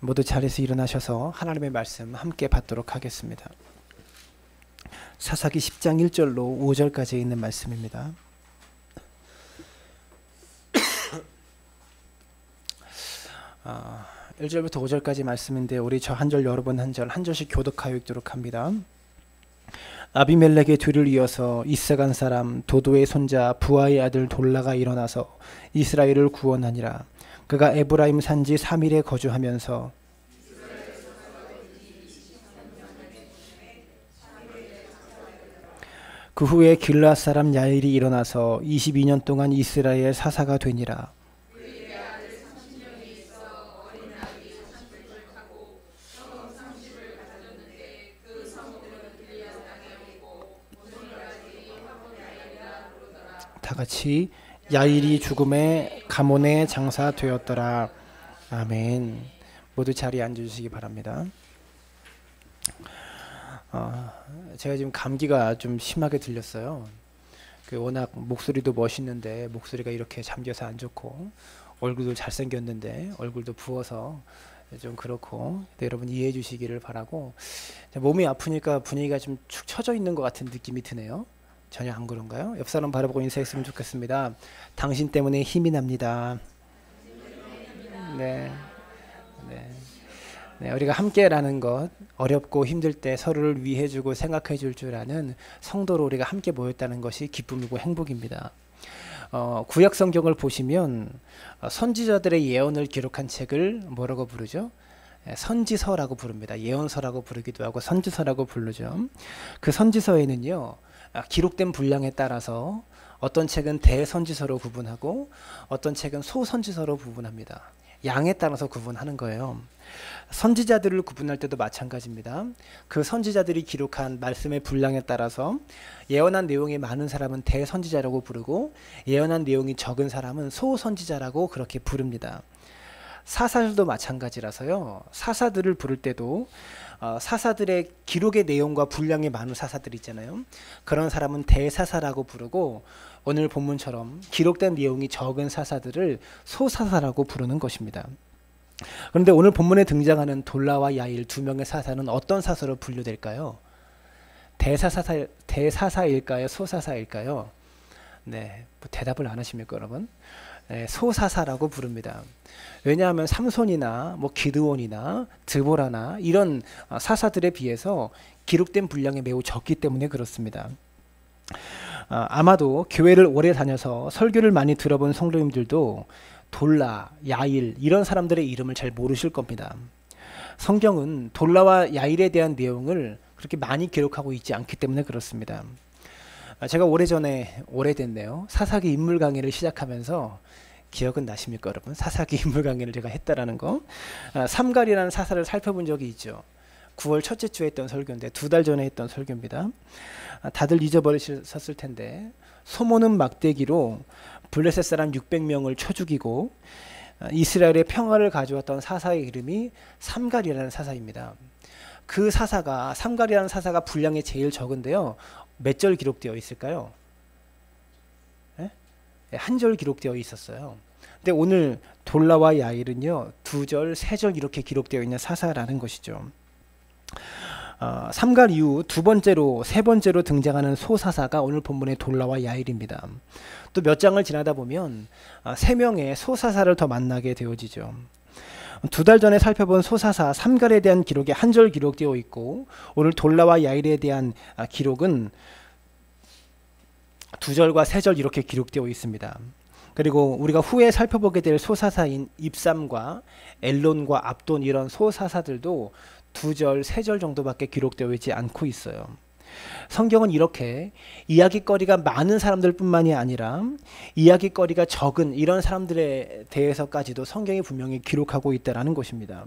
모두 자리에서 일어나셔서 하나님의 말씀 함께 받도록 하겠습니다. 사사기 10장 1절로 5절까지 있는 말씀입니다. 아, 1절부터 5절까지 말씀인데 우리 저 한 절 여러분 한 절씩 교독하여 읽도록 합니다. 아비멜렉의 뒤를 이어서 이스간 사람 도도의 손자 부하의 아들 돌라가 일어나서 이스라엘을 구원하니라. 그가 에브라임 산지 3일에 거주하면서 그 후에 길앗 사람 야일이 일어나서 22년 동안 이스라엘 사사가 되니라. 다 같이 야일이 죽음에 가몬에 장사되었더라. 아멘. 모두 자리에 앉아주시기 바랍니다. 제가 지금 감기가 좀 심하게 들렸어요. 워낙 목소리도 멋있는데 목소리가 이렇게 잠겨서 안 좋고 얼굴도 잘생겼는데 얼굴도 부어서 좀 그렇고 여러분 이해해 주시기를 바라고, 몸이 아프니까 분위기가 좀 축 처져 있는 것 같은 느낌이 드네요. 전혀 안 그런가요? 옆 사람 바라보고 인사했으면 좋겠습니다. 당신 때문에 힘이 납니다. 네. 우리가 함께라는 것, 어렵고 힘들 때 서로를 위해주고 생각해줄 줄 아는 성도로 우리가 함께 모였다는 것이 기쁨이고 행복입니다. 구약 성경을 보시면 선지자들의 예언을 기록한 책을 뭐라고 부르죠? 선지서라고 부릅니다. 예언서라고 부르기도 하고 선지서라고 부르죠. 그 선지서에는요, 기록된 분량에 따라서 어떤 책은 대선지서로 구분하고 어떤 책은 소선지서로 구분합니다. 양에 따라서 구분하는 거예요. 선지자들을 구분할 때도 마찬가지입니다. 그 선지자들이 기록한 말씀의 분량에 따라서 예언한 내용이 많은 사람은 대선지자라고 부르고 예언한 내용이 적은 사람은 소선지자라고 그렇게 부릅니다. 사사들도 마찬가지라서요. 사사들을 부를 때도 사사들의 기록의 내용과 분량이 많은 사사들 있잖아요. 그런 사람은 대사사라고 부르고 오늘 본문처럼 기록된 내용이 적은 사사들을 소사사라고 부르는 것입니다. 그런데 오늘 본문에 등장하는 돌라와 야일 두 명의 사사는 어떤 사사로 분류될까요? 대사사일까요? 소사사일까요? 네, 대답을 안 하십니까, 여러분? 네, 소사사라고 부릅니다. 왜냐하면 삼손이나 기드온이나 드보라나 이런 사사들에 비해서 기록된 분량이 매우 적기 때문에 그렇습니다. 아마도 교회를 오래 다녀서 설교를 많이 들어본 성도님들도 돌라, 야일 이런 사람들의 이름을 잘 모르실 겁니다. 성경은 돌라와 야일에 대한 내용을 그렇게 많이 기록하고 있지 않기 때문에 그렇습니다. 제가 오래됐네요. 사사기 인물 강의를 시작하면서 기억은 나십니까, 여러분? 사사기 인물 강의를 제가 했다라는 거. 삼갈이라는 사사를 살펴본 적이 있죠. 9월 첫째 주에 했던 설교인데 2달 전에 했던 설교입니다. 다들 잊어버리셨을 텐데 소모는 막대기로 블레셋 사람 600명을 쳐 죽이고 이스라엘의 평화를 가져왔던 사사의 이름이 삼갈이라는 사사입니다. 그 사사가 삼갈이라는 사사가 분량이 제일 적은데요. 몇 절 기록되어 있을까요? 한 절 기록되어 있었어요. 근데 오늘 돌라와 야일은요 2절, 3절 이렇게 기록되어 있는 사사라는 것이죠. 삼갈 이후 두 번째로, 세 번째로 등장하는 소사사가 오늘 본문의 돌라와 야일입니다. 또 몇 장을 지나다 보면 3명의 소사사를 더 만나게 되어지죠. 2달 전에 살펴본 소사사 삼갈에 대한 기록이 한 절 기록되어 있고 오늘 돌라와 야일에 대한 기록은 2절과 3절 이렇게 기록되어 있습니다. 그리고 우리가 후에 살펴보게 될 소사사인 입삼과 엘론과 압돈 이런 소사사들도 2절, 3절 정도밖에 기록되어 있지 않고 있어요. 성경은 이렇게 이야기거리가 많은 사람들 뿐만이 아니라 이야기거리가 적은 이런 사람들에 대해서까지도 성경이 분명히 기록하고 있다는 것입니다.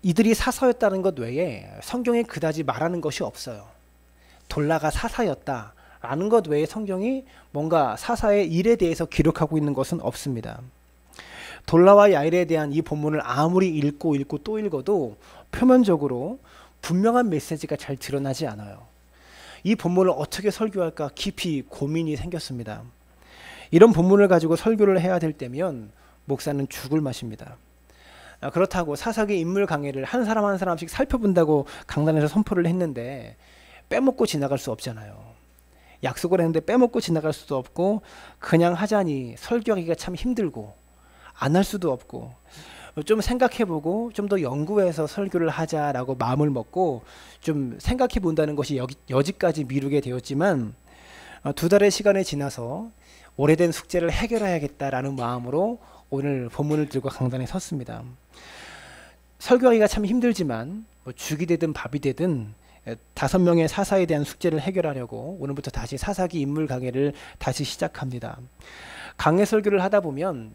이들이 사사였다는 것 외에 성경에 그다지 말하는 것이 없어요. 돌라가 사사였다라는 것 외에 성경이 뭔가 사사의 일에 대해서 기록하고 있는 것은 없습니다. 돌라와 야일에 대한 이 본문을 아무리 읽고 또 읽어도 표면적으로 분명한 메시지가 잘 드러나지 않아요. 이 본문을 어떻게 설교할까 깊이 고민이 생겼습니다. 이런 본문을 가지고 설교를 해야 될 때면 목사는 죽을 맛입니다. 그렇다고 사사기 인물 강해를 한 사람 한 사람씩 살펴본다고 강단에서 선포를 했는데 빼먹고 지나갈 수 없잖아요. 약속을 했는데 빼먹고 지나갈 수도 없고 그냥 하자니 설교하기가 참 힘들고 안 할 수도 없고 좀 생각해보고 좀 더 연구해서 설교를 하자라고 마음을 먹고 좀 생각해 본다는 것이 여지까지 미루게 되었지만 2달의 시간이 지나서 오래된 숙제를 해결해야겠다라는 마음으로 오늘 본문을 들고 강단에 섰습니다. 설교하기가 참 힘들지만 뭐 죽이 되든 밥이 되든 5명의 사사에 대한 숙제를 해결하려고 오늘부터 다시 사사기 인물 강해를 다시 시작합니다. 강해 설교를 하다 보면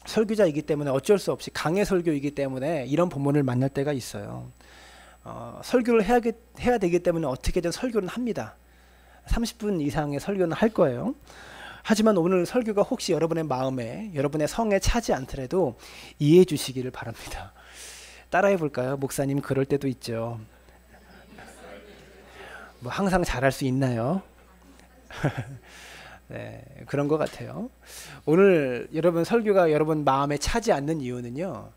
설교자이기 때문에 어쩔 수 없이 강해 설교이기 때문에 이런 본문을 만날 때가 있어요. 설교를 해야 되기 때문에 어떻게든 설교는 합니다. 30분 이상의 설교는 할 거예요. 하지만 오늘 설교가 혹시 여러분의 마음에 여러분의 성에 차지 않더라도 이해해 주시기를 바랍니다. 따라해 볼까요? 목사님 그럴 때도 있죠. 뭐 항상 잘할 수 있나요? 네, 그런 것 같아요. 오늘 여러분 설교가 여러분 마음에 차지 않는 이유는요.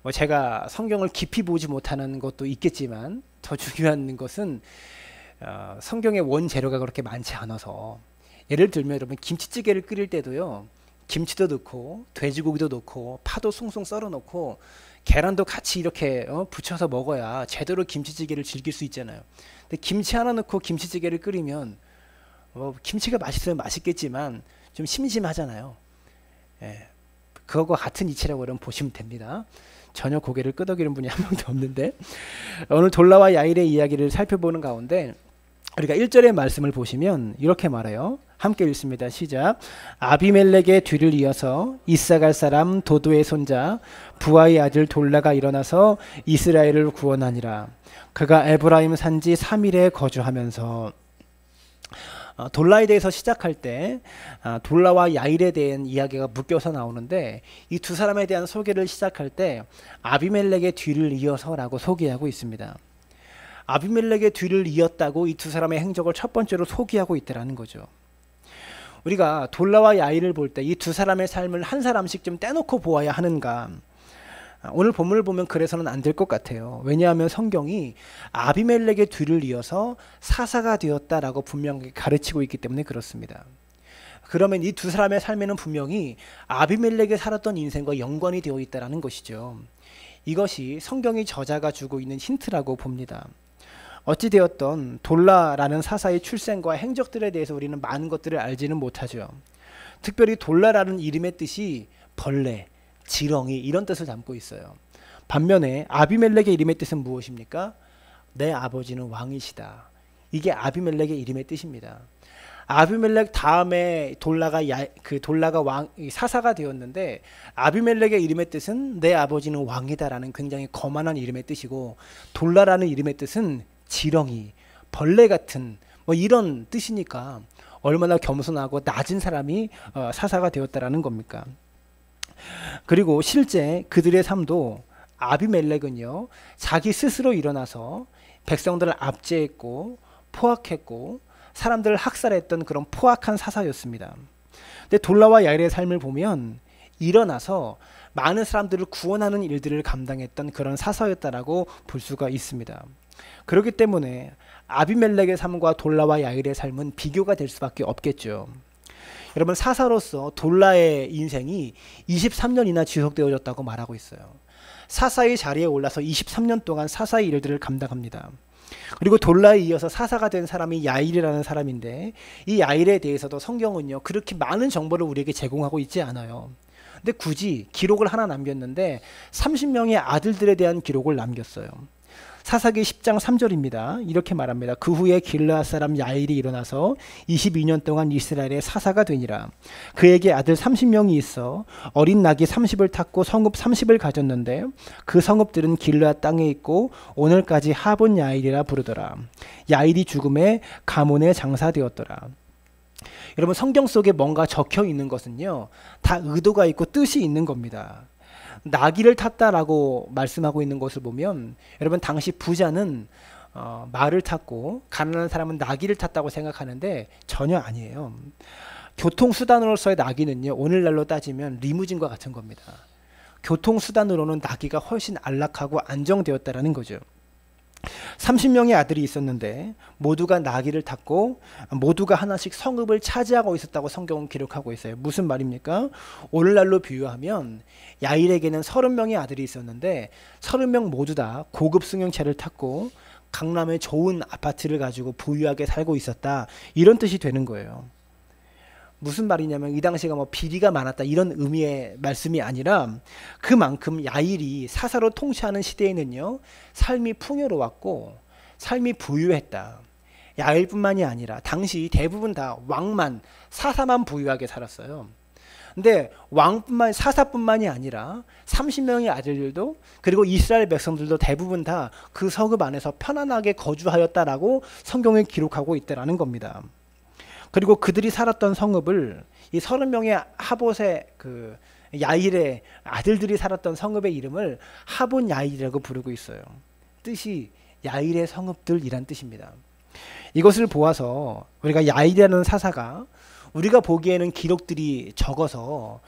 뭐 제가 성경을 깊이 보지 못하는 것도 있겠지만 더 중요한 것은 성경의 원재료가 그렇게 많지 않아서 예를 들면 여러분 김치찌개를 끓일 때도요. 김치도 넣고 돼지고기도 넣고 파도 숭숭 썰어 넣고 계란도 같이 이렇게 부쳐서 먹어야 제대로 김치찌개를 즐길 수 있잖아요. 근데 김치 하나 넣고 김치찌개를 끓이면 김치가 맛있으면 맛있겠지만 좀 심심하잖아요. 예, 그거와 같은 이치라고 여러분 보시면 됩니다. 전혀 고개를 끄덕이는 분이 한 명도 없는데 오늘 돌라와 야일의 이야기를 살펴보는 가운데 우리가 1절의 말씀을 보시면 이렇게 말해요. 함께 읽습니다. 시작. 아비멜렉의 뒤를 이어서 이사갈 사람 도도의 손자 부하의 아들 돌라가 일어나서 이스라엘을 구원하니라. 그가 에브라임 산지 3일에 거주하면서 돌라에 대해서 시작할 때 돌라와 야일에 대한 이야기가 묶여서 나오는데 이 두 사람에 대한 소개를 시작할 때 아비멜렉의 뒤를 이어서라고 소개하고 있습니다. 아비멜렉의 뒤를 이었다고 이 두 사람의 행적을 첫 번째로 소개하고 있다는 거죠. 우리가 돌라와 야일을 볼 때 이 두 사람의 삶을 한 사람씩 좀 떼놓고 보아야 하는가? 오늘 본문을 보면 그래서는 안 될 것 같아요. 왜냐하면 성경이 아비멜렉의 뒤를 이어서 사사가 되었다라고 분명히 가르치고 있기 때문에 그렇습니다. 그러면 이 두 사람의 삶에는 분명히 아비멜렉이 살았던 인생과 연관이 되어 있다는 것이죠. 이것이 성경의 저자가 주고 있는 힌트라고 봅니다. 어찌되었던 돌라라는 사사의 출생과 행적들에 대해서 우리는 많은 것들을 알지는 못하죠. 특별히 돌라라는 이름의 뜻이 벌레, 지렁이 이런 뜻을 담고 있어요. 반면에 아비멜렉의 이름의 뜻은 무엇입니까? 내 아버지는 왕이시다. 이게 아비멜렉의 이름의 뜻입니다. 아비멜렉 다음에 돌라가 사사가 되었는데 아비멜렉의 이름의 뜻은 내 아버지는 왕이다라는 굉장히 거만한 이름의 뜻이고 돌라라는 이름의 뜻은 지렁이, 벌레 같은 뭐 이런 뜻이니까 얼마나 겸손하고 낮은 사람이 사사가 되었다라는 겁니까? 그리고 실제 그들의 삶도 아비멜렉은요 자기 스스로 일어나서 백성들을 압제했고 포악했고 사람들을 학살했던 그런 포악한 사사였습니다. 근데 돌라와 야일의 삶을 보면 일어나서 많은 사람들을 구원하는 일들을 감당했던 그런 사사였다라고 볼 수가 있습니다. 그렇기 때문에 아비멜렉의 삶과 돌라와 야일의 삶은 비교가 될 수밖에 없겠죠. 여러분 사사로서 돌라의 인생이 23년이나 지속되어졌다고 말하고 있어요. 사사의 자리에 올라서 23년 동안 사사의 일들을 감당합니다. 그리고 돌라에 이어서 사사가 된 사람이 야일이라는 사람인데 이 야일에 대해서도 성경은요 그렇게 많은 정보를 우리에게 제공하고 있지 않아요. 근데 굳이 기록을 하나 남겼는데 30명의 아들들에 대한 기록을 남겼어요. 사사기 10장 3절입니다. 이렇게 말합니다. 그 후에 길르앗 사람 야일이 일어나서 22년 동안 이스라엘의 사사가 되니라. 그에게 아들 30명이 있어 어린 낙이 30을 탔고 성읍 30을 가졌는데 그 성읍들은 길르앗 땅에 있고 오늘까지 하본 야일이라 부르더라. 야일이 죽음에 가문의 장사되었더라. 여러분 성경 속에 뭔가 적혀 있는 것은요 다 의도가 있고 뜻이 있는 겁니다. 나귀를 탔다라고 말씀하고 있는 것을 보면 여러분 당시 부자는 말을 탔고 가난한 사람은 나귀를 탔다고 생각하는데 전혀 아니에요. 교통수단으로서의 나귀는요 오늘날로 따지면 리무진과 같은 겁니다. 교통수단으로는 나귀가 훨씬 안락하고 안정되었다라는 거죠. 30명의 아들이 있었는데 모두가 나귀를 탔고 모두가 하나씩 성읍을 차지하고 있었다고 성경은 기록하고 있어요. 무슨 말입니까? 오늘날로 비유하면 야일에게는 30명의 아들이 있었는데 30명 모두 다 고급 승용차를 탔고 강남에 좋은 아파트를 가지고 부유하게 살고 있었다, 이런 뜻이 되는 거예요. 무슨 말이냐면 이 당시가 뭐 비리가 많았다 이런 의미의 말씀이 아니라 그만큼 야일이 사사로 통치하는 시대에는요 삶이 풍요로웠고 삶이 부유했다. 야일뿐만이 아니라 당시 대부분 다 왕만, 사사만 부유하게 살았어요. 근데 왕뿐만, 사사뿐만이 아니라 30명의 아들들도 그리고 이스라엘 백성들도 대부분 다 그 성읍 안에서 편안하게 거주하였다라고 성경에 기록하고 있다라는 겁니다. 그리고 그들이 살았던 성읍을 이 30명의 하봇의 그 야일의 아들들이 살았던 성읍의 이름을 하봇 야일이라고 부르고 있어요. 뜻이 야일의 성읍들이란 뜻입니다. 이것을 보아서 우리가 야일이라는 사사가 우리가 보기에는 기록들이 적어서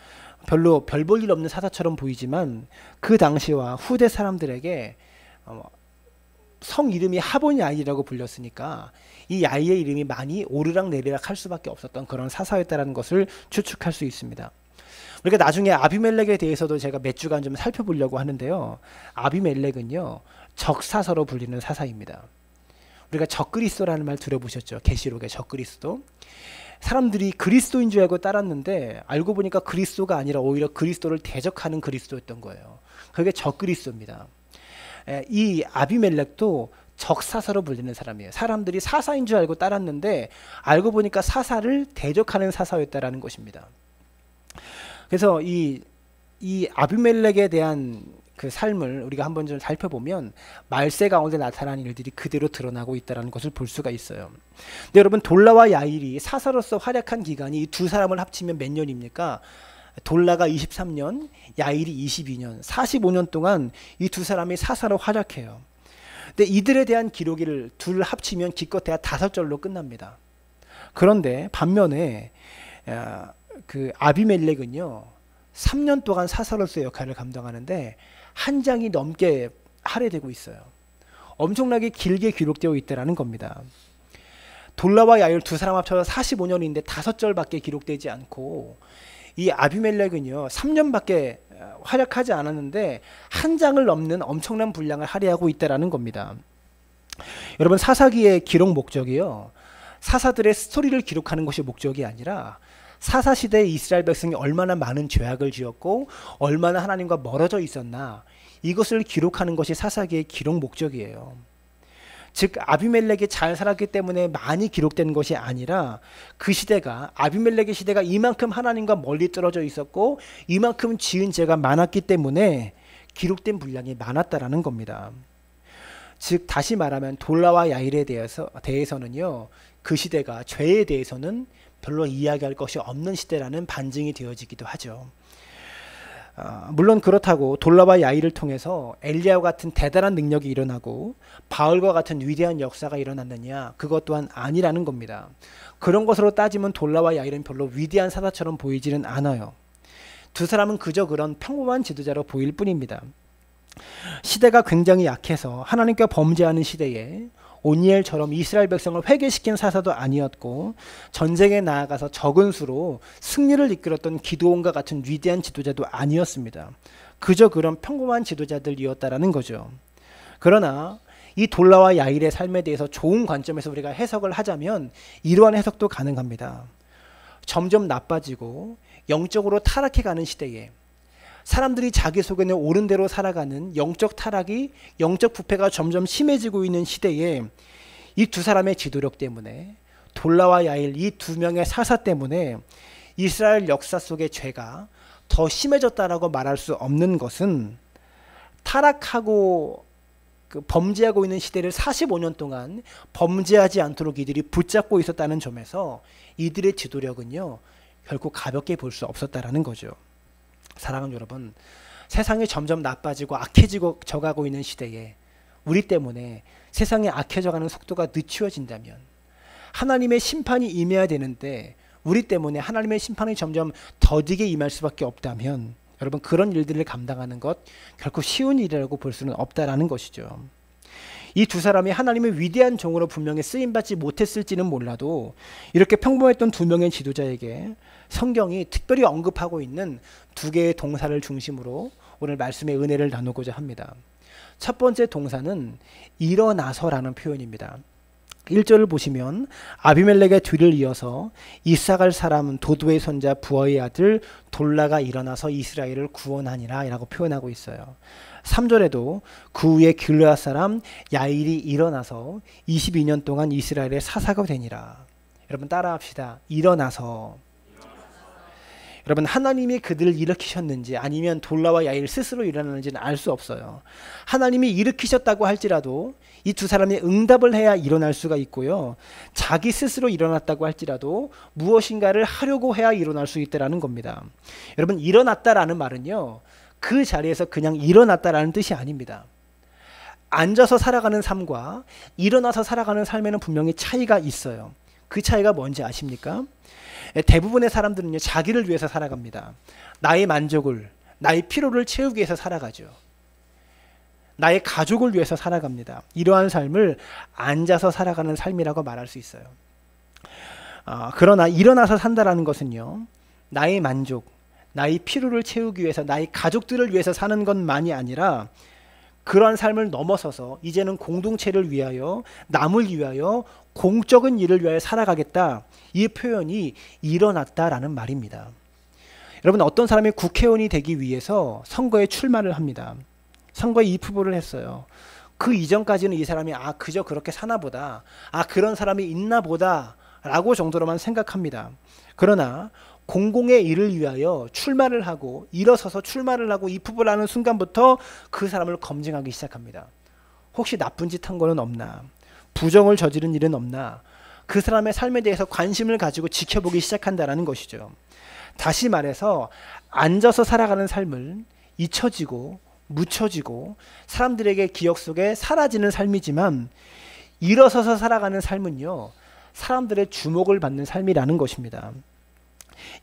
별로 별 볼 일 없는 사사처럼 보이지만 그 당시와 후대 사람들에게 성 이름이 하봇 야일이라고 불렸으니까 이 야일의 이름이 많이 오르락내리락 할 수밖에 없었던 그런 사사였다는 것을 추측할 수 있습니다. 우리가 나중에 아비멜렉에 대해서도 제가 몇 주간 좀 살펴보려고 하는데요. 아비멜렉은요 적사서로 불리는 사사입니다. 우리가 적그리스도라는 말 들어보셨죠? 계시록의 적그리스도. 사람들이 그리스도인 줄 알고 따랐는데 알고 보니까 그리스도가 아니라 오히려 그리스도를 대적하는 그리스도였던 거예요. 그게 적그리스도입니다. 이 아비멜렉도 적사사로 불리는 사람이에요. 사람들이 사사인 줄 알고 따랐는데 알고 보니까 사사를 대적하는 사사였다라는 것입니다. 그래서 이 아비멜렉에 대한 그 삶을 우리가 한번 좀 살펴보면 말세 가운데 나타난 일들이 그대로 드러나고 있다는 것을 볼 수가 있어요. 근데 여러분, 돌라와 야일이 사사로서 활약한 기간이 이 두 사람을 합치면 몇 년입니까? 돌라가 23년, 야일이 22년, 45년 동안 이 두 사람이 사사로 활약해요. 근데 이들에 대한 기록을 둘 합치면 기껏해야 5절로 끝납니다. 그런데 반면에 그 아비멜렉은요 3년 동안 사사로서의 역할을 감당하는데 한 장이 넘게 할애되고 있어요. 엄청나게 길게 기록되어 있다는 겁니다. 돌라와 야일 두 사람 합쳐서 45년인데 5절밖에 기록되지 않고 이 아비멜렉은요 3년밖에 활약하지 않았는데 한 장을 넘는 엄청난 분량을 할애하고 있다는 겁니다. 여러분, 사사기의 기록 목적이요 사사들의 스토리를 기록하는 것이 목적이 아니라 사사시대에 이스라엘 백성이 얼마나 많은 죄악을 지었고 얼마나 하나님과 멀어져 있었나, 이것을 기록하는 것이 사사기의 기록 목적이에요. 즉 아비멜렉이 잘 살았기 때문에 많이 기록된 것이 아니라 그 시대가, 아비멜렉의 시대가 이만큼 하나님과 멀리 떨어져 있었고 이만큼 지은 죄가 많았기 때문에 기록된 분량이 많았다라는 겁니다. 즉 다시 말하면 돌라와 야일에 대해서는요 그 시대가 죄에 대해서는 별로 이야기할 것이 없는 시대라는 반증이 되어지기도 하죠. 물론 그렇다고 돌라와 야일을 통해서 엘리야와 같은 대단한 능력이 일어나고 바울과 같은 위대한 역사가 일어났느냐, 그것 또한 아니라는 겁니다. 그런 것으로 따지면 돌라와 야일은 별로 위대한 사사처럼 보이지는 않아요. 두 사람은 그저 그런 평범한 지도자로 보일 뿐입니다. 시대가 굉장히 약해서 하나님과 범죄하는 시대에 오니엘처럼 이스라엘 백성을 회개시킨 사사도 아니었고 전쟁에 나아가서 적은 수로 승리를 이끌었던 기드온과 같은 위대한 지도자도 아니었습니다. 그저 그런 평범한 지도자들이었다라는 거죠. 그러나 이 돌라와 야일의 삶에 대해서 좋은 관점에서 우리가 해석을 하자면 이러한 해석도 가능합니다. 점점 나빠지고 영적으로 타락해가는 시대에 사람들이 자기 속에는 옳은 대로 살아가는 영적 타락이, 영적 부패가 점점 심해지고 있는 시대에 이 두 사람의 지도력 때문에, 돌라와 야일 이 두 명의 사사 때문에 이스라엘 역사 속의 죄가 더 심해졌다라고 말할 수 없는 것은 타락하고 범죄하고 있는 시대를 45년 동안 범죄하지 않도록 이들이 붙잡고 있었다는 점에서 이들의 지도력은요 결코 가볍게 볼 수 없었다라는 거죠. 사랑하는 여러분, 세상이 점점 나빠지고 악해지고 져가고 있는 시대에 우리 때문에 세상이 악해져가는 속도가 늦추어진다면, 하나님의 심판이 임해야 되는데 우리 때문에 하나님의 심판이 점점 더디게 임할 수밖에 없다면 여러분, 그런 일들을 감당하는 것 결코 쉬운 일이라고 볼 수는 없다라는 것이죠. 이 두 사람이 하나님의 위대한 종으로 분명히 쓰임받지 못했을지는 몰라도 이렇게 평범했던 두 명의 지도자에게 성경이 특별히 언급하고 있는 두 개의 동사를 중심으로 오늘 말씀의 은혜를 나누고자 합니다. 첫 번째 동사는 일어나서라는 표현입니다. 1절을 보시면 아비멜렉의 뒤를 이어서 이삭할 사람 도도의 손자 부어의 아들 돌라가 일어나서 이스라엘을 구원하니라 라고 표현하고 있어요. 3절에도 그 후에 길르앗 사람 야일이 일어나서 22년 동안 이스라엘의 사사가 되니라. 여러분 따라합시다. 일어나서. 여러분, 하나님이 그들을 일으키셨는지 아니면 돌라와 야일 스스로 일어나는지는 알 수 없어요. 하나님이 일으키셨다고 할지라도 이 두 사람이 응답을 해야 일어날 수가 있고요. 자기 스스로 일어났다고 할지라도 무엇인가를 하려고 해야 일어날 수 있다라는 겁니다. 여러분, 일어났다라는 말은요, 그 자리에서 그냥 일어났다라는 뜻이 아닙니다. 앉아서 살아가는 삶과 일어나서 살아가는 삶에는 분명히 차이가 있어요. 그 차이가 뭔지 아십니까? 대부분의 사람들은요, 자기를 위해서 살아갑니다. 나의 만족을, 나의 피로를 채우기 위해서 살아가죠. 나의 가족을 위해서 살아갑니다. 이러한 삶을 앉아서 살아가는 삶이라고 말할 수 있어요. 그러나 일어나서 산다라는 것은요, 나의 만족, 나의 피로를 채우기 위해서, 나의 가족들을 위해서 사는 것만이 아니라 그러한 삶을 넘어서서 이제는 공동체를 위하여, 남을 위하여, 공적인 일을 위하여 살아가겠다. 이 표현이 일어났다라는 말입니다. 여러분, 어떤 사람이 국회의원이 되기 위해서 선거에 출마를 합니다. 선거에 입후보를 했어요. 그 이전까지는 이 사람이 그저 그렇게 사나 보다, 그런 사람이 있나 보다 라고 정도로만 생각합니다. 그러나 공공의 일을 위하여 출마를 하고 일어서서 출마를 하고 입후보를 하는 순간부터 그 사람을 검증하기 시작합니다. 혹시 나쁜 짓 한 거는 없나? 부정을 저지른 일은 없나? 그 사람의 삶에 대해서 관심을 가지고 지켜보기 시작한다는 것이죠. 다시 말해서 앉아서 살아가는 삶을 잊혀지고 묻혀지고 사람들에게 기억 속에 사라지는 삶이지만, 일어서서 살아가는 삶은요, 사람들의 주목을 받는 삶이라는 것입니다.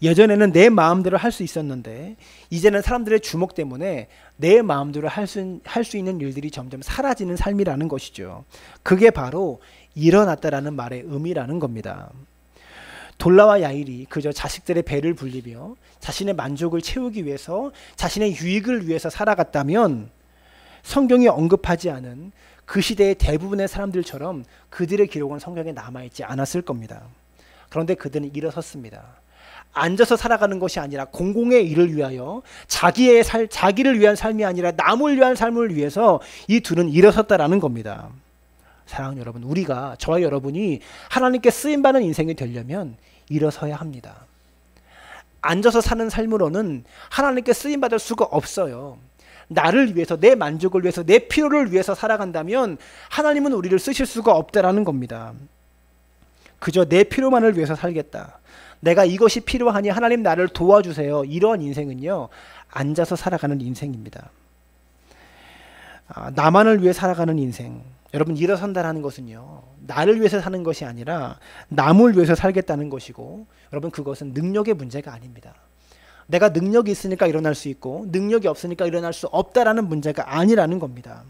예전에는 내 마음대로 할 수 있었는데 이제는 사람들의 주목 때문에 내 마음대로 할 수 있는 일들이 점점 사라지는 삶이라는 것이죠. 그게 바로 일어났다라는 말의 의미라는 겁니다. 돌라와 야일이 그저 자식들의 배를 불리며 자신의 만족을 채우기 위해서, 자신의 유익을 위해서 살아갔다면 성경이 언급하지 않은 그 시대의 대부분의 사람들처럼 그들의 기록은 성경에 남아있지 않았을 겁니다. 그런데 그들은 일어섰습니다. 앉아서 살아가는 것이 아니라 공공의 일을 위하여, 자기를 위한 삶이 아니라 남을 위한 삶을 위해서 이 둘은 일어섰다라는 겁니다. 사랑하는 여러분, 우리가, 저와 여러분이 하나님께 쓰임받는 인생이 되려면 일어서야 합니다. 앉아서 사는 삶으로는 하나님께 쓰임받을 수가 없어요. 나를 위해서, 내 만족을 위해서, 내 필요를 위해서 살아간다면 하나님은 우리를 쓰실 수가 없다라는 겁니다. 그저 내 필요만을 위해서 살겠다, 내가 이것이 필요하니 하나님 나를 도와주세요, 이러한 인생은요, 앉아서 살아가는 인생입니다. 나만을 위해 살아가는 인생, 여러분, 일어선다라는 것은요, 나를 위해서 사는 것이 아니라 남을 위해서 살겠다는 것이고, 여러분, 그것은 능력의 문제가 아닙니다. 내가 능력이 있으니까 일어날 수 있고 능력이 없으니까 일어날 수 없다라는 문제가 아니라는 겁니다.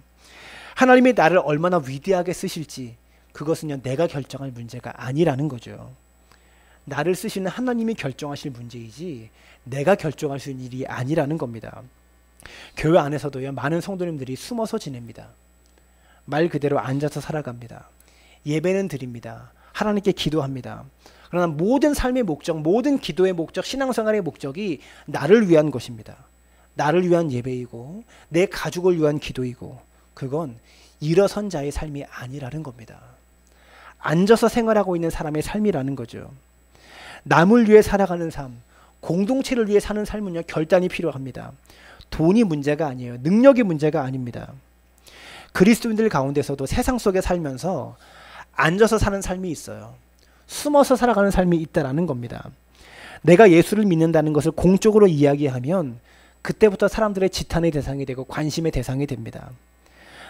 하나님이 나를 얼마나 위대하게 쓰실지 그것은요, 내가 결정할 문제가 아니라는 거죠. 나를 쓰시는 하나님이 결정하실 문제이지 내가 결정할 수 있는 일이 아니라는 겁니다. 교회 안에서도요, 많은 성도님들이 숨어서 지냅니다. 말 그대로 앉아서 살아갑니다. 예배는 드립니다. 하나님께 기도합니다. 그러나 모든 삶의 목적, 모든 기도의 목적, 신앙생활의 목적이 나를 위한 것입니다. 나를 위한 예배이고 내 가족을 위한 기도이고, 그건 일어선 자의 삶이 아니라는 겁니다. 앉아서 생활하고 있는 사람의 삶이라는 거죠. 남을 위해 살아가는 삶, 공동체를 위해 사는 삶은요, 결단이 필요합니다. 돈이 문제가 아니에요. 능력이 문제가 아닙니다. 그리스도인들 가운데서도 세상 속에 살면서 앉아서 사는 삶이 있어요. 숨어서 살아가는 삶이 있다라는 겁니다. 내가 예수를 믿는다는 것을 공적으로 이야기하면 그때부터 사람들의 지탄의 대상이 되고 관심의 대상이 됩니다.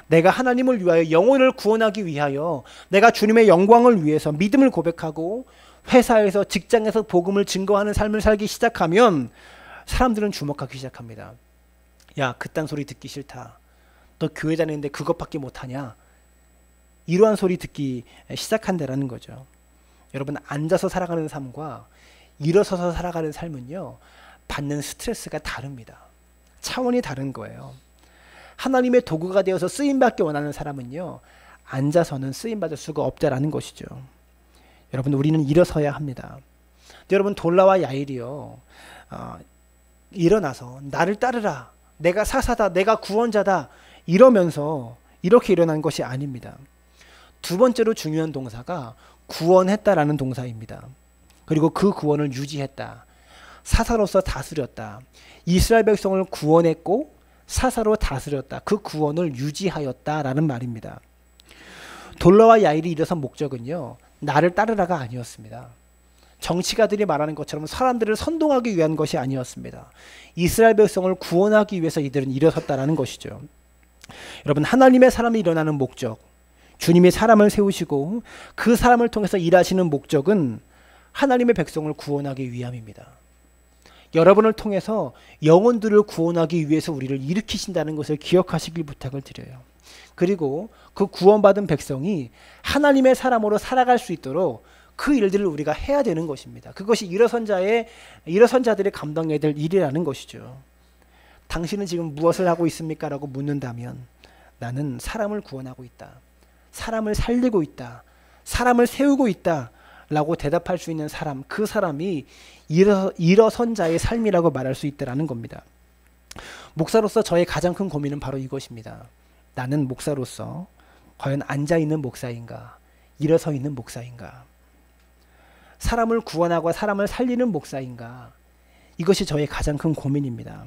내가 하나님을 위하여, 영혼을 구원하기 위하여, 내가 주님의 영광을 위해서 믿음을 고백하고 회사에서, 직장에서 복음을 증거하는 삶을 살기 시작하면 사람들은 주목하기 시작합니다. 야, 그딴 소리 듣기 싫다. 너 교회 다니는데 그것밖에 못하냐? 이러한 소리 듣기 시작한다라는 거죠. 여러분, 앉아서 살아가는 삶과 일어서서 살아가는 삶은요, 받는 스트레스가 다릅니다. 차원이 다른 거예요. 하나님의 도구가 되어서 쓰임받기 원하는 사람은요, 앉아서는 쓰임받을 수가 없다라는 것이죠. 여러분, 우리는 일어서야 합니다. 여러분, 돌라와 야일이요, 일어나서 나를 따르라, 내가 사사다, 내가 구원자다 이러면서 이렇게 일어난 것이 아닙니다. 두 번째로 중요한 동사가 구원했다라는 동사입니다. 그리고 그 구원을 유지했다. 사사로서 다스렸다. 이스라엘 백성을 구원했고 사사로 다스렸다. 그 구원을 유지하였다라는 말입니다. 돌라와 야일이 일어선 목적은요, 나를 따르라가 아니었습니다. 정치가들이 말하는 것처럼 사람들을 선동하기 위한 것이 아니었습니다. 이스라엘 백성을 구원하기 위해서 이들은 일어섰다라는 것이죠. 여러분, 하나님의 사람이 일어나는 목적, 주님이 사람을 세우시고 그 사람을 통해서 일하시는 목적은 하나님의 백성을 구원하기 위함입니다. 여러분을 통해서 영혼들을 구원하기 위해서 우리를 일으키신다는 것을 기억하시길 부탁을 드려요. 그리고 그 구원받은 백성이 하나님의 사람으로 살아갈 수 있도록 그 일들을 우리가 해야 되는 것입니다. 그것이 일어선 자들의 감당해야 될 일이라는 것이죠. 당신은 지금 무엇을 하고 있습니까? 라고 묻는다면 나는 사람을 구원하고 있다. 사람을 살리고 있다. 사람을 세우고 있다. 라고 대답할 수 있는 사람, 그 사람이 일어선 자의 삶이라고 말할 수 있다는 겁니다. 목사로서 저의 가장 큰 고민은 바로 이것입니다. 나는 목사로서 과연 앉아있는 목사인가? 일어서 있는 목사인가? 사람을 구원하고 사람을 살리는 목사인가? 이것이 저의 가장 큰 고민입니다.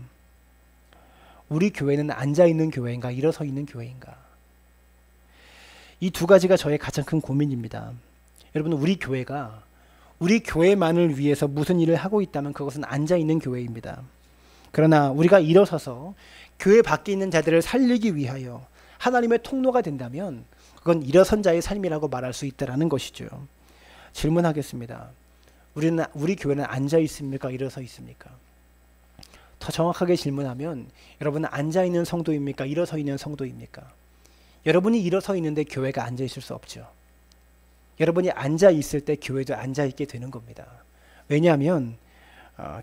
우리 교회는 앉아있는 교회인가? 일어서 있는 교회인가? 이 두 가지가 저의 가장 큰 고민입니다. 여러분, 우리 교회가 우리 교회만을 위해서 무슨 일을 하고 있다면 그것은 앉아있는 교회입니다. 그러나 우리가 일어서서 교회 밖에 있는 자들을 살리기 위하여 하나님의 통로가 된다면 그건 일어선 자의 삶이라고 말할 수 있다는 것이죠. 질문하겠습니다. 우리 교회는 앉아 있습니까? 일어서 있습니까? 더 정확하게 질문하면 여러분은 앉아 있는 성도입니까? 일어서 있는 성도입니까? 여러분이 일어서 있는데 교회가 앉아 있을 수 없죠. 여러분이 앉아 있을 때 교회도 앉아 있게 되는 겁니다. 왜냐하면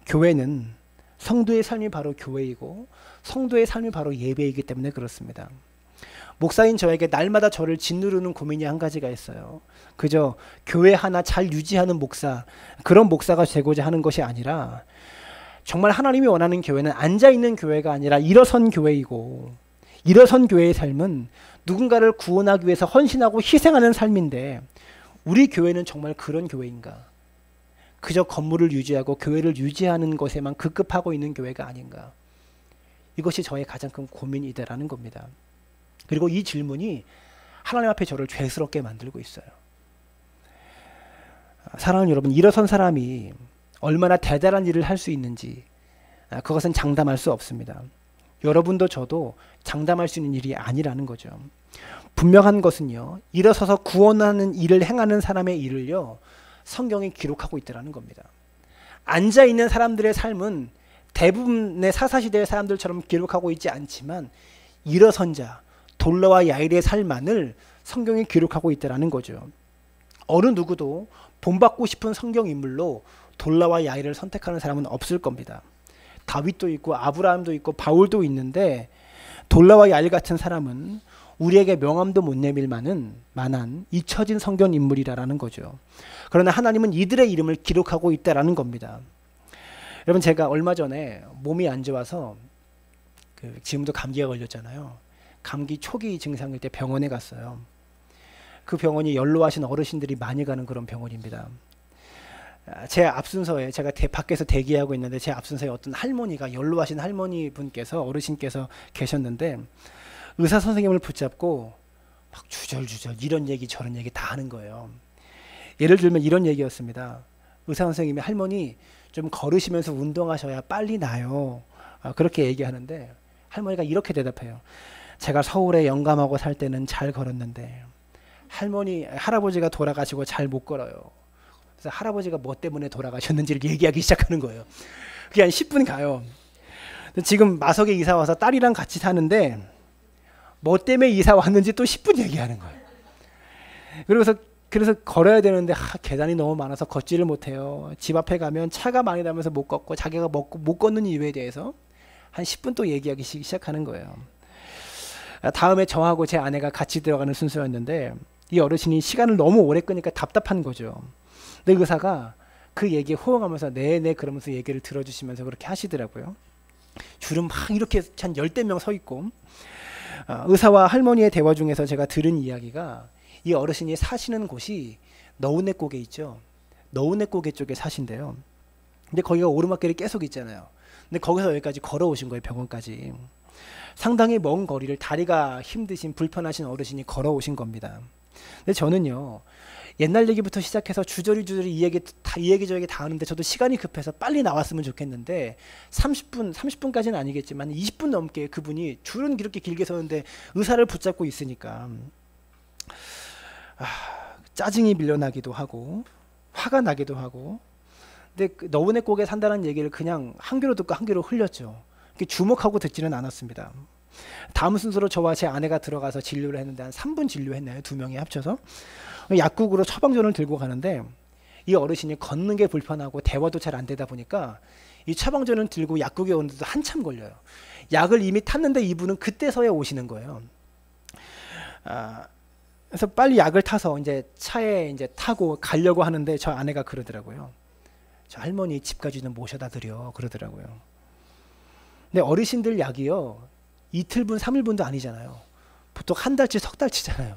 교회는 성도의 삶이 바로 교회이고 성도의 삶이 바로 예배이기 때문에 그렇습니다. 목사인 저에게 날마다 저를 짓누르는 고민이 한 가지가 있어요. 그저 교회 하나 잘 유지하는 목사, 그런 목사가 되고자 하는 것이 아니라 정말 하나님이 원하는 교회는 앉아있는 교회가 아니라 일어선 교회이고, 일어선 교회의 삶은 누군가를 구원하기 위해서 헌신하고 희생하는 삶인데 우리 교회는 정말 그런 교회인가? 그저 건물을 유지하고 교회를 유지하는 것에만 급급하고 있는 교회가 아닌가? 이것이 저의 가장 큰 고민이다라는 겁니다. 그리고 이 질문이 하나님 앞에 저를 죄스럽게 만들고 있어요. 사랑하는 여러분, 일어선 사람이 얼마나 대단한 일을 할 수 있는지 그것은 장담할 수 없습니다. 여러분도 저도 장담할 수 있는 일이 아니라는 거죠. 분명한 것은요, 일어서서 구원하는 일을 행하는 사람의 일을요, 성경이 기록하고 있다는 겁니다. 앉아있는 사람들의 삶은 대부분의 사사시대의 사람들처럼 기록하고 있지 않지만 일어선 자, 돌라와 야일의 삶만을 성경이 기록하고 있다는 거죠. 어느 누구도 본받고 싶은 성경 인물로 돌라와 야일을 선택하는 사람은 없을 겁니다. 다윗도 있고 아브라함도 있고 바울도 있는데 돌라와 야일 같은 사람은 우리에게 명함도 못 내밀 만한 잊혀진 성경 인물이라는 거죠. 그러나 하나님은 이들의 이름을 기록하고 있다는 겁니다. 여러분, 제가 얼마 전에 몸이 안 좋아서 지금도 감기가 걸렸잖아요. 감기 초기 증상일 때 병원에 갔어요. 그 병원이 연로하신 어르신들이 많이 가는 그런 병원입니다. 제 앞순서에 제가 밖에서 대기하고 있는데 제 앞순서에 어떤 할머니가, 연로하신 할머니 분께서, 어르신께서 계셨는데 의사 선생님을 붙잡고 막 주절주절 이런 얘기 저런 얘기 다 하는 거예요. 예를 들면 이런 얘기였습니다. 의사 선생님이 할머니 좀 걸으시면서 운동하셔야 빨리 나요. 그렇게 얘기하는데 할머니가 이렇게 대답해요. 제가 서울에 영감하고 살 때는 잘 걸었는데 할아버지가 돌아가시고 잘 못 걸어요. 그래서 할아버지가 뭐 때문에 돌아가셨는지를 얘기하기 시작하는 거예요. 그게 한 10분 가요. 지금 마석에 이사 와서 딸이랑 같이 사는데 뭐 때문에 이사 왔는지 또 10분 얘기하는 거예요. 그래서 걸어야 되는데 계단이 너무 많아서 걷지를 못해요. 집 앞에 가면 차가 많이 나면서 못 걷고 자기가 못 걷는 이유에 대해서 한 10분 또 얘기하기 시작하는 거예요. 다음에 저하고 제 아내가 같이 들어가는 순서였는데 이 어르신이 시간을 너무 오래 끄니까 답답한 거죠. 근데 의사가 그 얘기에 호응하면서 네네 그러면서 얘기를 들어주시면서 그렇게 하시더라고요. 줄은 막 이렇게 한 10대 명 서 있고 의사와 할머니의 대화 중에서 제가 들은 이야기가 이 어르신이 사시는 곳이 너우내고개 있죠. 너우내고개 쪽에 사신대요. 근데 거기가 오르막길이 계속 있잖아요. 근데 거기서 여기까지 걸어오신 거예요. 병원까지. 상당히 먼 거리를 다리가 힘드신 불편하신 어르신이 걸어오신 겁니다. 근데 저는요. 옛날 얘기부터 시작해서 주저리 이 얘기 저 얘기 다 하는데 저도 시간이 급해서 빨리 나왔으면 좋겠는데 30분까지는 아니겠지만 20분 넘게 그분이 줄은 이렇게 길게 서는데 의사를 붙잡고 있으니까 짜증이 밀려나기도 하고 화가 나기도 하고 근데 너우내고개 산다는 얘기를 그냥 한 귀로 듣고 한 귀로 흘렸죠. 주목하고 듣지는 않았습니다. 다음 순서로 저와 제 아내가 들어가서 진료를 했는데 한 3분 진료했나요? 두 명이 합쳐서 약국으로 처방전을 들고 가는데 이 어르신이 걷는 게 불편하고 대화도 잘 안 되다 보니까 이 처방전을 들고 약국에 오는데도 한참 걸려요. 약을 이미 탔는데 이분은 그때서야 오시는 거예요. 그래서 빨리 약을 타서 이제 차에 이제 타고 가려고 하는데 저 아내가 그러더라고요. 저 할머니 집까지 좀 모셔다 드려 그러더라고요. 근데 어르신들 약이요. 이틀분 3일분도 아니잖아요. 보통 한 달치 석 달치잖아요.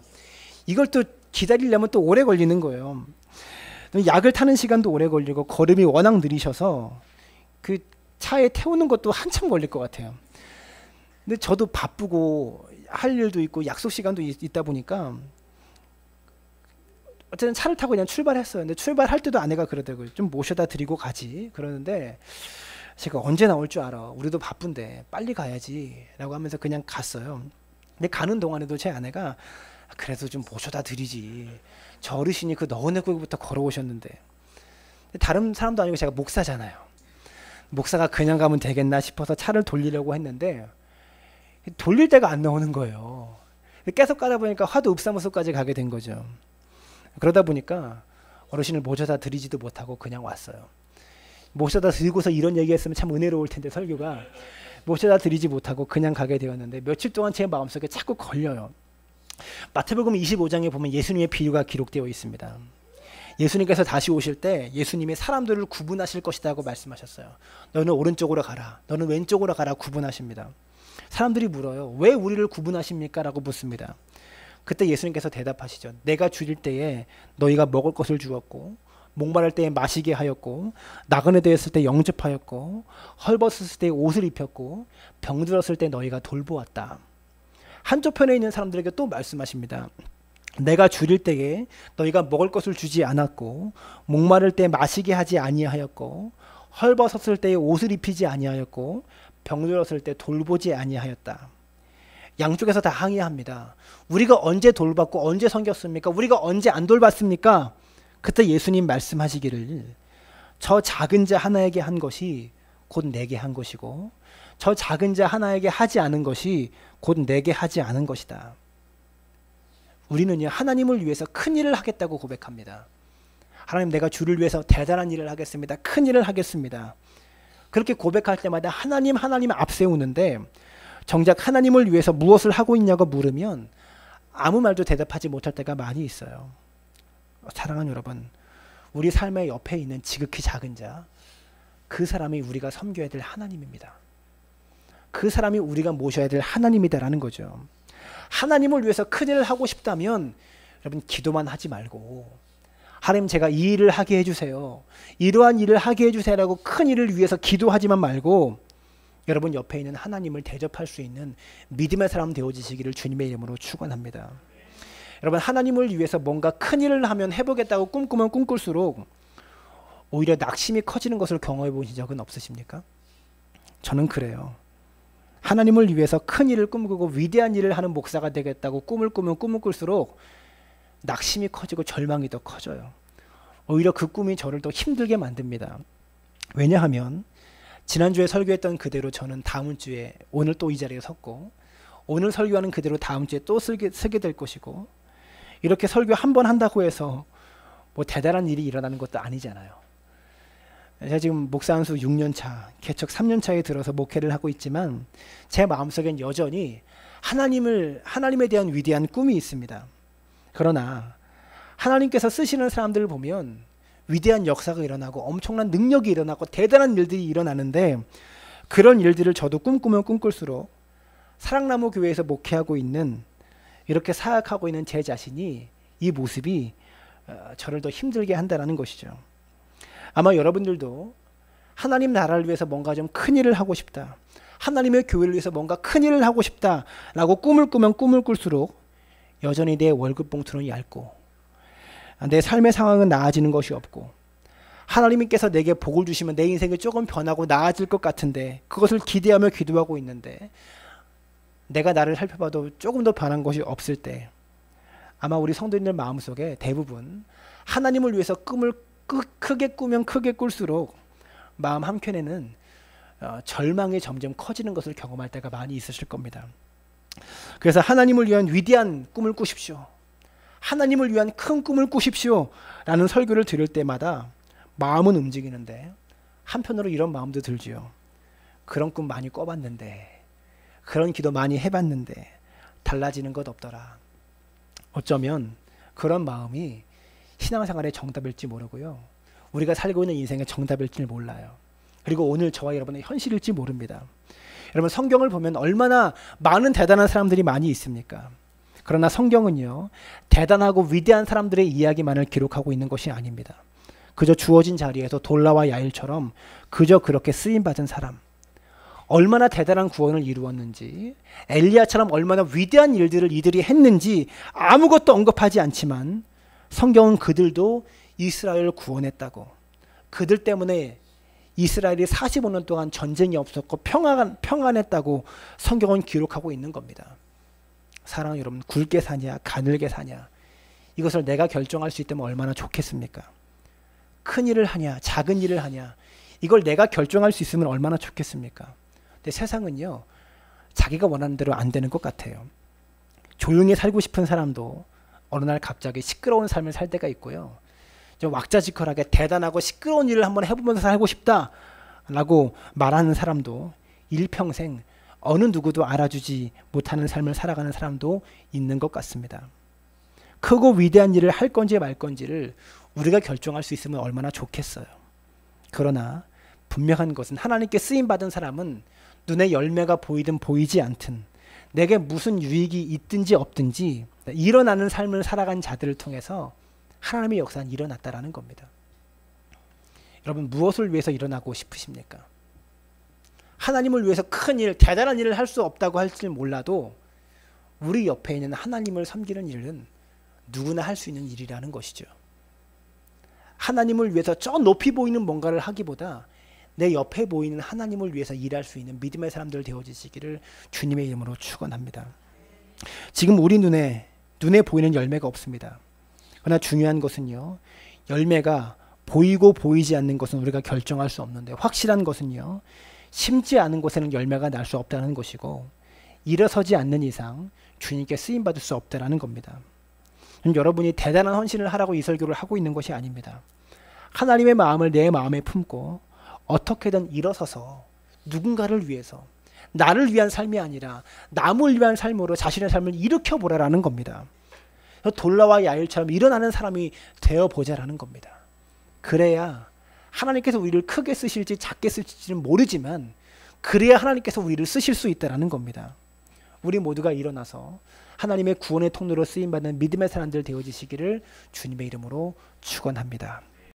이걸 또 기다리려면 또 오래 걸리는 거예요. 약을 타는 시간도 오래 걸리고 걸음이 워낙 느리셔서 그 차에 태우는 것도 한참 걸릴 것 같아요. 근데 저도 바쁘고 할 일도 있고 약속 시간도 있다 보니까 어쨌든 차를 타고 그냥 출발했어요. 근데 출발할 때도 아내가 그러더라고요. 좀 모셔다 드리고 가지. 그러는데 제가 언제 나올 줄 알아. 우리도 바쁜데 빨리 가야지. 라고 하면서 그냥 갔어요. 근데 가는 동안에도 제 아내가 그래도 좀 모셔다 드리지. 저 어르신이 그 너우내고개부터 걸어오셨는데. 다른 사람도 아니고 제가 목사잖아요. 목사가 그냥 가면 되겠나 싶어서 차를 돌리려고 했는데 돌릴 데가 안 나오는 거예요. 계속 가다 보니까 화도 읍사무소까지 가게 된 거죠. 그러다 보니까 어르신을 모셔다 드리지도 못하고 그냥 왔어요. 모셔다 드리고서 이런 얘기했으면 참 은혜로울 텐데 설교가 모셔다 드리지 못하고 그냥 가게 되었는데 며칠 동안 제 마음속에 자꾸 걸려요. 마태복음 25장에 보면 예수님의 비유가 기록되어 있습니다. 예수님께서 다시 오실 때 예수님이 사람들을 구분하실 것이라고 말씀하셨어요. 너는 오른쪽으로 가라. 너는 왼쪽으로 가라 구분하십니다. 사람들이 물어요. 왜 우리를 구분하십니까? 라고 묻습니다. 그때 예수님께서 대답하시죠. 내가 줄일 때에 너희가 먹을 것을 주었고 목마를 때에 마시게 하였고 나그네 되었을 때 영접하였고 헐벗었을 때 옷을 입혔고 병들었을 때 너희가 돌보았다. 한쪽 편에 있는 사람들에게 또 말씀하십니다. 내가 줄일 때에 너희가 먹을 것을 주지 않았고 목마를 때 마시게 하지 아니하였고 헐벗었을 때에 옷을 입히지 아니하였고 병들었을 때 돌보지 아니하였다. 양쪽에서 다 항의합니다. 우리가 언제 돌봤고 언제 섬겼습니까? 우리가 언제 안 돌봤습니까? 그때 예수님 말씀하시기를 저 작은 자 하나에게 한 것이 곧 내게 한 것이고 저 작은 자 하나에게 하지 않은 것이 곧 내게 하지 않은 것이다. 우리는요 하나님을 위해서 큰 일을 하겠다고 고백합니다. 하나님 내가 주를 위해서 대단한 일을 하겠습니다. 큰 일을 하겠습니다. 그렇게 고백할 때마다 하나님 앞세우는데 정작 하나님을 위해서 무엇을 하고 있냐고 물으면 아무 말도 대답하지 못할 때가 많이 있어요. 사랑하는 여러분, 우리 삶의 옆에 있는 지극히 작은 자, 그 사람이 우리가 섬겨야 될 하나님입니다. 그 사람이 우리가 모셔야 될 하나님이다라는 거죠. 하나님을 위해서 큰일을 하고 싶다면 여러분 기도만 하지 말고 하나님 제가 이 일을 하게 해주세요. 이러한 일을 하게 해주세요라고 큰 일을 위해서 기도하지만 말고 여러분 옆에 있는 하나님을 대접할 수 있는 믿음의 사람 되어지시기를 주님의 이름으로 축원합니다. 여러분 하나님을 위해서 뭔가 큰 일을 하면 해보겠다고 꿈꾸면 꿈꿀수록 오히려 낙심이 커지는 것을 경험해 보신 적은 없으십니까? 저는 그래요. 하나님을 위해서 큰 일을 꿈꾸고 위대한 일을 하는 목사가 되겠다고 꿈을 꾸면 꿈을 꿀수록 낙심이 커지고 절망이 더 커져요. 오히려 그 꿈이 저를 더 힘들게 만듭니다. 왜냐하면 지난주에 설교했던 그대로 저는 다음 주에 오늘 또 이 자리에 섰고, 오늘 설교하는 그대로 다음 주에 또 서게 될 것이고, 이렇게 설교 한 번 한다고 해서 뭐 대단한 일이 일어나는 것도 아니잖아요. 제가 지금 목사 안수 6년 차, 개척 3년 차에 들어서 목회를 하고 있지만 제 마음속엔 여전히 하나님에 대한 위대한 꿈이 있습니다. 그러나 하나님께서 쓰시는 사람들을 보면 위대한 역사가 일어나고 엄청난 능력이 일어나고 대단한 일들이 일어나는데, 그런 일들을 저도 꿈꾸면 꿈꿀수록 사랑나무 교회에서 목회하고 있는, 이렇게 사역하고 있는 제 자신이, 이 모습이 저를 더 힘들게 한다는 것이죠. 아마 여러분들도 하나님 나라를 위해서 뭔가 좀 큰 일을 하고 싶다, 하나님의 교회를 위해서 뭔가 큰 일을 하고 싶다라고 꿈을 꾸면 꿈을 꿀수록 여전히 내 월급 봉투는 얇고 내 삶의 상황은 나아지는 것이 없고, 하나님께서 내게 복을 주시면 내 인생이 조금 변하고 나아질 것 같은데 그것을 기대하며 기도하고 있는데 내가 나를 살펴봐도 조금 더 변한 것이 없을 때, 아마 우리 성도님들 마음속에 대부분 하나님을 위해서 꿈을 크게 꾸면 크게 꿀수록 마음 한켠에는 절망이 점점 커지는 것을 경험할 때가 많이 있으실 겁니다. 그래서 하나님을 위한 위대한 꿈을 꾸십시오, 하나님을 위한 큰 꿈을 꾸십시오 라는 설교를 들을 때마다 마음은 움직이는데 한편으로 이런 마음도 들지요. 그런 꿈 많이 꿔봤는데, 그런 기도 많이 해봤는데 달라지는 것 없더라. 어쩌면 그런 마음이 신앙생활의 정답일지 모르고요, 우리가 살고 있는 인생의 정답일지 몰라요. 그리고 오늘 저와 여러분의 현실일지 모릅니다. 여러분, 성경을 보면 얼마나 많은 대단한 사람들이 많이 있습니까? 그러나 성경은요, 대단하고 위대한 사람들의 이야기만을 기록하고 있는 것이 아닙니다. 그저 주어진 자리에서 돌라와 야일처럼 그저 그렇게 쓰임받은 사람, 얼마나 대단한 구원을 이루었는지, 엘리야처럼 얼마나 위대한 일들을 이들이 했는지 아무것도 언급하지 않지만 성경은 그들도 이스라엘을 구원했다고, 그들 때문에 이스라엘이 45년 동안 전쟁이 없었고 평안했다고 성경은 기록하고 있는 겁니다. 사랑하는 여러분, 굵게 사냐 가늘게 사냐, 이것을 내가 결정할 수 있다면 얼마나 좋겠습니까? 큰 일을 하냐 작은 일을 하냐, 이걸 내가 결정할 수 있으면 얼마나 좋겠습니까? 근데 세상은요, 자기가 원하는 대로 안 되는 것 같아요. 조용히 살고 싶은 사람도 어느 날 갑자기 시끄러운 삶을 살 때가 있고요, 좀 왁자지껄하게 대단하고 시끄러운 일을 한번 해보면서 살고 싶다라고 말하는 사람도 일평생 어느 누구도 알아주지 못하는 삶을 살아가는 사람도 있는 것 같습니다. 크고 위대한 일을 할 건지 말 건지를 우리가 결정할 수 있으면 얼마나 좋겠어요. 그러나 분명한 것은 하나님께 쓰임받은 사람은 눈에 열매가 보이든 보이지 않든, 내게 무슨 유익이 있든지 없든지 일어나는 삶을 살아간 자들을 통해서 하나님의 역사는 일어났다라는 겁니다. 여러분, 무엇을 위해서 일어나고 싶으십니까? 하나님을 위해서 큰 일, 대단한 일을 할 수 없다고 할지 몰라도 우리 옆에 있는 하나님을 섬기는 일은 누구나 할 수 있는 일이라는 것이죠. 하나님을 위해서 저 높이 보이는 뭔가를 하기보다 내 옆에 보이는 하나님을 위해서 일할 수 있는 믿음의 사람들 되어지시기를 주님의 이름으로 축원합니다. 지금 우리 눈에 보이는 열매가 없습니다. 그러나 중요한 것은요, 열매가 보이고 보이지 않는 것은 우리가 결정할 수 없는데, 확실한 것은요, 심지 않은 곳에는 열매가 날 수 없다는 것이고, 일어서지 않는 이상 주님께 쓰임받을 수 없다는 겁니다. 여러분이 대단한 헌신을 하라고 이 설교를 하고 있는 것이 아닙니다. 하나님의 마음을 내 마음에 품고 어떻게든 일어서서 누군가를 위해서, 나를 위한 삶이 아니라 남을 위한 삶으로 자신의 삶을 일으켜보라라는 겁니다. 돌라와 야일처럼 일어나는 사람이 되어보자라는 겁니다. 그래야 하나님께서 우리를 크게 쓰실지 작게 쓰실지는 모르지만 그래야 하나님께서 우리를 쓰실 수 있다는 겁니다. 우리 모두가 일어나서 하나님의 구원의 통로로 쓰임받는 믿음의 사람들 되어지시기를 주님의 이름으로 축원합니다.